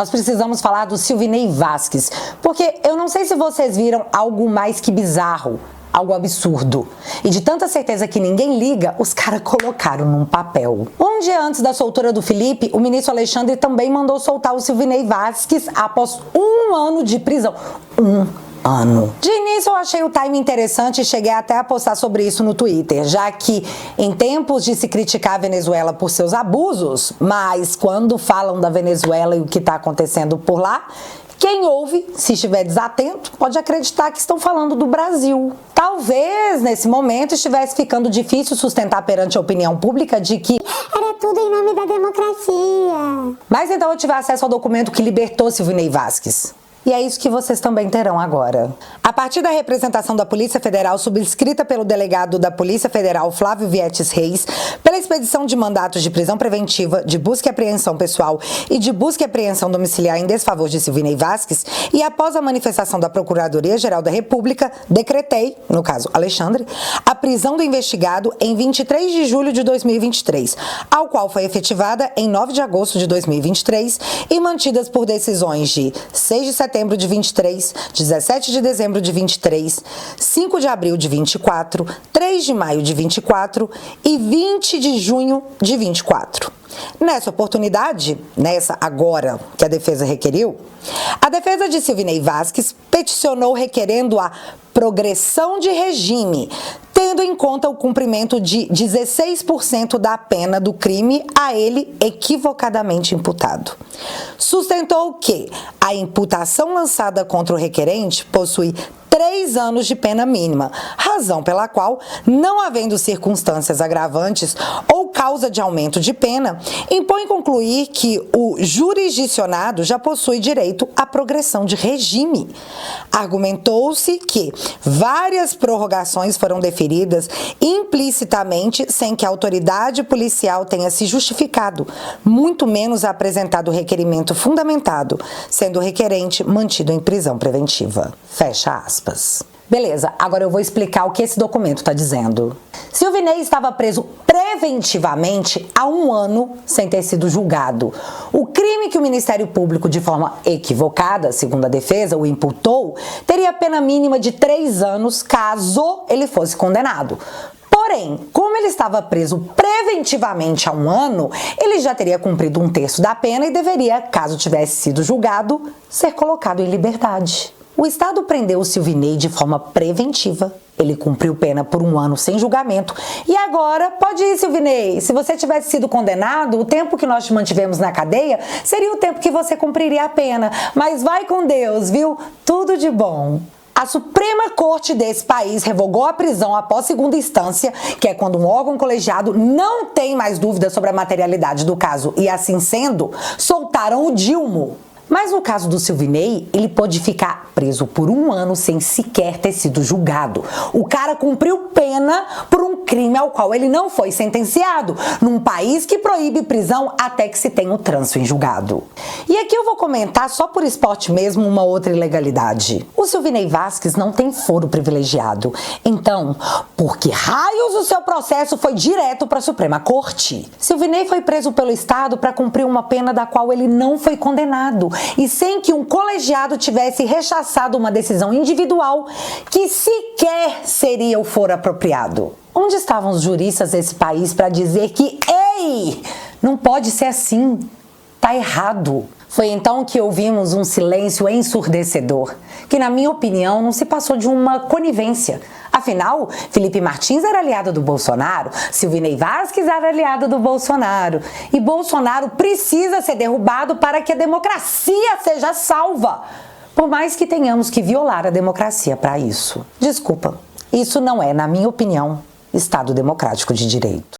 nós precisamos falar do Silvinei Vasquez, porque eu não sei se vocês viram algo mais que bizarro, algo absurdo. E de tanta certeza que ninguém liga, os caras colocaram num papel. Um dia antes da soltura do Felipe, o ministro Alexandre também mandou soltar o Silvinei Vasquez após 1 ano de prisão. 1 ano. De início eu achei o time interessante e cheguei até a postar sobre isso no Twitter, já que em tempos de se criticar a Venezuela por seus abusos, mas quando falam da Venezuela e o que está acontecendo por lá, quem ouve, se estiver desatento, pode acreditar que estão falando do Brasil. Talvez, nesse momento, estivesse ficando difícil sustentar perante a opinião pública de que era tudo em nome da democracia. Mas então eu tive acesso ao documento que libertou Silvinei Vasquez. E é isso que vocês também terão agora. A partir da representação da Polícia Federal, subscrita pelo delegado da Polícia Federal, Flávio Vietes Reis, pela expedição de mandatos de prisão preventiva, de busca e apreensão pessoal e de busca e apreensão domiciliar em desfavor de Silvinei Vasquez, e após a manifestação da Procuradoria-Geral da República, decretei, no caso Alexandre, a prisão do investigado em 23 de julho de 2023, ao qual foi efetivada em 9 de agosto de 2023 e mantidas por decisões de 6 de setembro de 23, 17 de dezembro de 23, 5 de abril de 24, 3 de maio de 24 e 20 de junho de 24. Nessa oportunidade, nessa agora que a defesa requeriu, a defesa de Silvinei Vasquez peticionou requerendo a progressão de regime, tendo em conta o cumprimento de 16% da pena do crime a ele equivocadamente imputado. Sustentou que a imputação lançada contra o requerente possui 3 anos de pena mínima, razão pela qual, não havendo circunstâncias agravantes ou causa de aumento de pena, impõe concluir que o jurisdicionado já possui direito à progressão de regime. Argumentou-se que várias prorrogações foram deferidas implicitamente sem que a autoridade policial tenha se justificado, muito menos apresentado requerimento fundamentado, sendo o requerente mantido em prisão preventiva. Fecha aspas. Beleza, agora eu vou explicar o que esse documento está dizendo. Silvinei estava preso preventivamente há 1 ano sem ter sido julgado. O crime que o Ministério Público, de forma equivocada, segundo a defesa, o imputou, teria pena mínima de 3 anos caso ele fosse condenado. Porém, como ele estava preso preventivamente há 1 ano, ele já teria cumprido 1/3 da pena e deveria, caso tivesse sido julgado, ser colocado em liberdade. O Estado prendeu o Silvinei de forma preventiva. Ele cumpriu pena por 1 ano sem julgamento. E agora, pode ir, Silvinei. Se você tivesse sido condenado, o tempo que nós te mantivemos na cadeia seria o tempo que você cumpriria a pena. Mas vai com Deus, viu? Tudo de bom. A Suprema Corte desse país revogou a prisão após segunda instância, que é quando um órgão colegiado não tem mais dúvida sobre a materialidade do caso e, assim sendo, soltaram o Dilma. Mas no caso do Silvinei, ele pôde ficar preso por 1 ano sem sequer ter sido julgado. O cara cumpriu pena por um crime ao qual ele não foi sentenciado, num país que proíbe prisão até que se tenha o trânsito em julgado. E aqui eu vou comentar, só por esporte mesmo, uma outra ilegalidade. O Silvinei Vasquez não tem foro privilegiado. Então, por que raios o seu processo foi direto para a Suprema Corte? Silvinei foi preso pelo Estado para cumprir uma pena da qual ele não foi condenado, e sem que um colegiado tivesse rechaçado uma decisão individual que sequer seria o foro apropriado. Onde estavam os juristas desse país para dizer que, ei, não pode ser assim, tá errado? Foi então que ouvimos um silêncio ensurdecedor, que na minha opinião não se passou de uma conivência. Afinal, Felipe Martins era aliado do Bolsonaro, Silvinei Vasquez era aliado do Bolsonaro. E Bolsonaro precisa ser derrubado para que a democracia seja salva. Por mais que tenhamos que violar a democracia para isso. Desculpa, isso não é, na minha opinião, Estado democrático de direito.